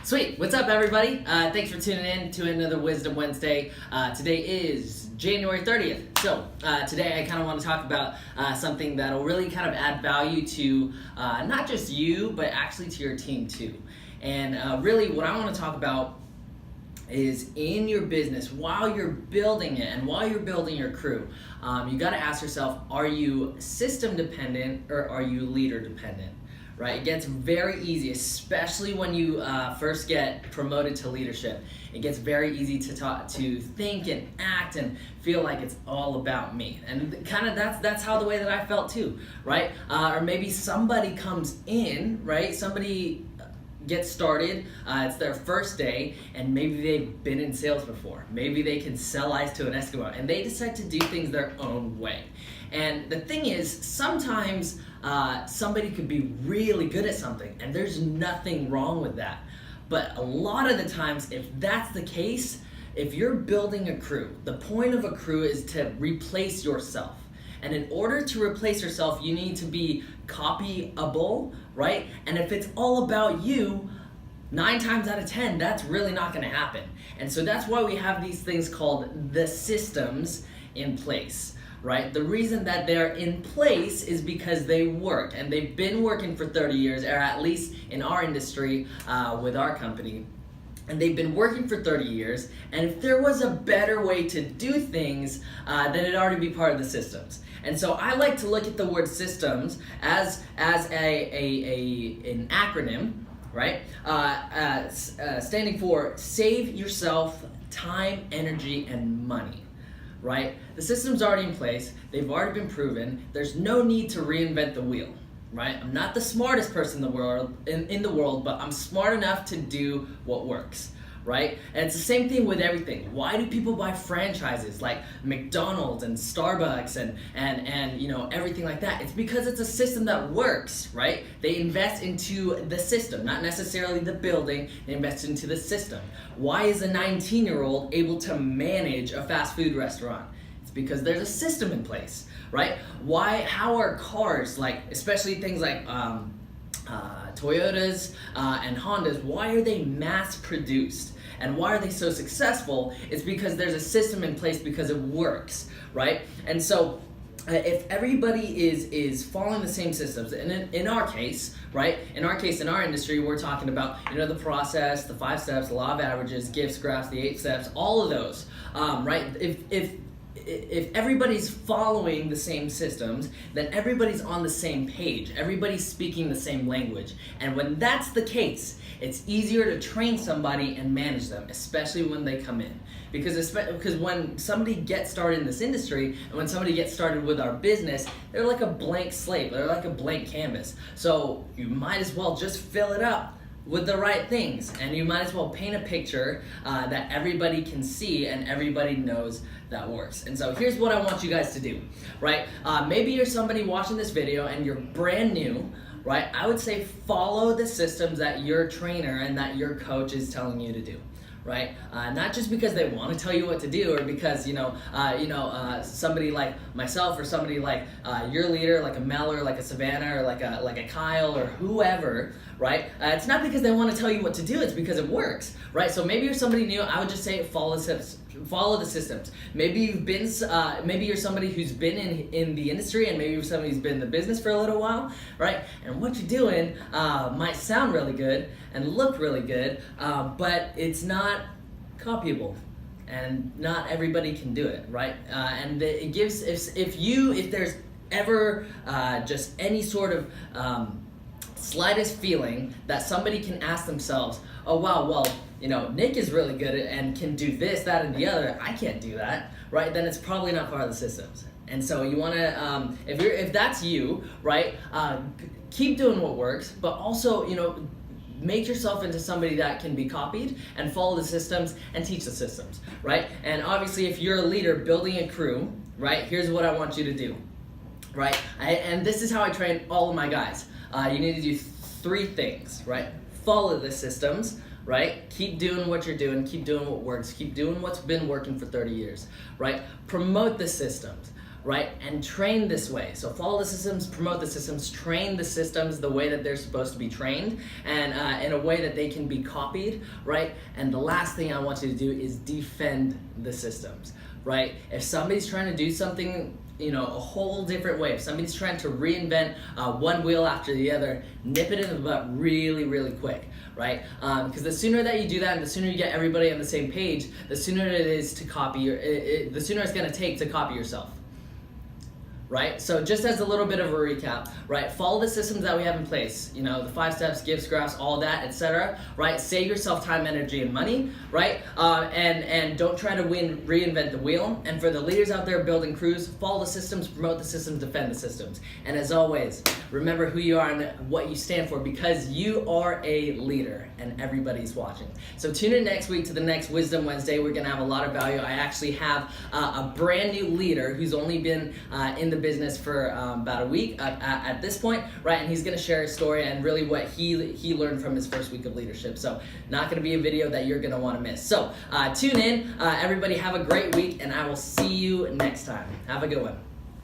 Sweet. What's up, everybody? Thanks for tuning in to another Wisdom Wednesday. Today is January 30th. So today I kind of want to talk about something that'll really kind of add value to not just you, but actually to your team too. And really what I want to talk about is in your business, while you're building it and while you're building your crew, you got to ask yourself, are you system dependent or are you leader dependent? Right? It gets very easy, especially when you first get promoted to leadership. It gets very easy to think and act and feel like it's all about me. And kind of that's how the way that I felt too, right? Or maybe somebody comes in, right? Somebody gets started, it's their first day, and maybe they've been in sales before. Maybe they can sell ice to an Eskimo, and they decide to do things their own way. And the thing is, sometimes somebody could be really good at something, and there's nothing wrong with that. But a lot of the times, if that's the case, if you're building a crew, the point of a crew is to replace yourself. And in order to replace yourself, you need to be copyable, right? And if it's all about you, 9 times out of 10, that's really not gonna happen. And so that's why we have these things called the systems in place, right? The reason that they're in place is because they work, and they've been working for 30 years, or at least in our industry with our company. And they've been working for 30 years, and if there was a better way to do things, then it'd already be part of the systems. And so I like to look at the word systems as an acronym, right? Standing for save yourself time, energy, and money, right? The system's already in place, they've already been proven, there's no need to reinvent the wheel. Right? I'm not the smartest person in the world, but I'm smart enough to do what works, right? And it's the same thing with everything. Why do people buy franchises like McDonald's and Starbucks and you know, everything like that? It's because it's a system that works, right? They invest into the system, not necessarily the building, they invest into the system. Why is a 19-year-old able to manage a fast food restaurant? It's because there's a system in place. Right? How are cars, like especially things like Toyotas and Hondas, why are they mass produced? And why are they so successful? It's because there's a system in place, because it works, right? And so if everybody is following the same systems, and in our case, right? In our case, in our industry, we're talking about, you know, the process, the 5 steps, the law of averages, gifts, graphs, the 8 steps, all of those, right? If everybody's following the same systems, then everybody's on the same page. Everybody's speaking the same language. And when that's the case, it's easier to train somebody and manage them, especially when they come in. Because when somebody gets started in this industry, and when somebody gets started with our business, they're like a blank slate. They're like a blank canvas. So you might as well just fill it up with the right things, and you might as well paint a picture that everybody can see and everybody knows that works. And so here's what I want you guys to do, right? Maybe you're somebody watching this video and you're brand new, right? I would say follow the systems that your trainer and that your coach is telling you to do. Right? Not just because they want to tell you what to do, or because somebody like myself, or somebody like your leader, like a Mel, or like a Savannah, or like a Kyle, or whoever, right? It's not because they want to tell you what to do, it's because it works, right? So maybe you're somebody new, I would just say follow the systems. Maybe you're somebody who's been in the industry, and maybe you're somebody who's been in the business for a little while, right? And what you're doing might sound really good and look really good, but it's not copyable, and not everybody can do it, right? And it gives, if there's ever just any sort of slightest feeling that somebody can ask themselves, oh wow, well, you know, Nick is really good at and can do this, that, and the other, I can't do that, right? Then it's probably not part of the systems. And so you want to, if that's you, right, keep doing what works, but also, you know, make yourself into somebody that can be copied, and follow the systems and teach the systems, right? And obviously, if you're a leader building a crew, right, here's what I want you to do, right? And this is how I train all of my guys. You need to do 3 things, right? Follow the systems, right? Keep doing what you're doing, keep doing what works, keep doing what's been working for 30 years, right? Promote the systems, right? And train this way. So follow the systems, promote the systems, train the systems the way that they're supposed to be trained, and in a way that they can be copied, right? And the last thing I want you to do is defend the systems, right? If somebody's trying to do something, a whole different way, if somebody's trying to reinvent one wheel after the other, nip it in the butt really, really quick, right? Because the sooner that you do that, and the sooner you get everybody on the same page, the sooner it is to copy the sooner it's going to take to copy yourself. Right? So just as a little bit of a recap, right? Follow the systems that we have in place, the 5 steps, gifts, graphs, all that, etc. Right? Save yourself time, energy, and money, right? And don't try to reinvent the wheel. And for the leaders out there building crews, follow the systems, promote the systems, defend the systems. And as always, remember who you are and what you stand for, because you are a leader and everybody's watching. So tune in next week to the next Wisdom Wednesday. We're gonna have a lot of value. I actually have a brand new leader who's only been in the business for about a week at this point, right? And he's gonna share his story and really what he learned from his first week of leadership. So not gonna be a video that you're gonna wanna miss. So tune in, everybody have a great week, and I will see you next time. Have a good one.